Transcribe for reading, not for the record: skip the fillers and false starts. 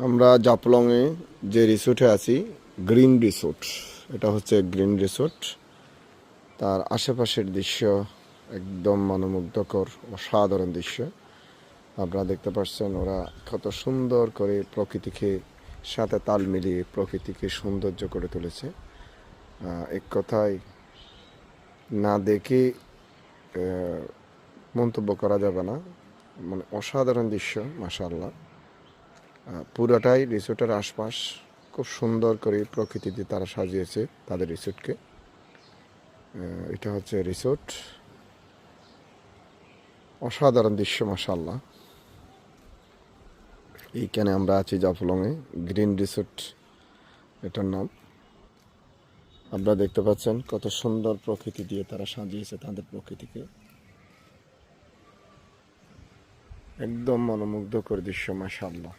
আমরা জাফলংয়ে যে রিসোর্টে আছি, গ্রিন রিসোর্ট। এটা হচ্ছে গ্রিন রিসোর্ট। তার আশেপাশের দৃশ্য একদম মনোমুগ্ধকর, অসাধারণ দৃশ্য। আপনারা দেখতে পাচ্ছেন ওরা কত সুন্দর করে প্রকৃতিকে সাথে তাল মিলিয়ে প্রকৃতিকে সৌন্দর্য করে তুলেছে। এক কথায় না দেখে মন্তব্য করা যাবে না, মানে অসাধারণ দৃশ্য। মাশাআল্লাহ, পুরোটাই রিসোর্টের আশপাশ খুব সুন্দর করে প্রকৃতি দিয়ে তারা সাজিয়েছে তাদের রিসোর্টকে। এটা হচ্ছে রিসোর্ট, অসাধারণ দৃশ্য মাশাআল্লাহ। এইখানে আমরা আছি জাফলংয়ে, গ্রিন রিসোর্ট এটার নাম। আপনারা দেখতে পাচ্ছেন কত সুন্দর প্রকৃতি দিয়ে তারা সাজিয়েছে তাদের প্রকৃতিকে, একদম মনোমুগ্ধকর দৃশ্য মাশাআল্লাহ।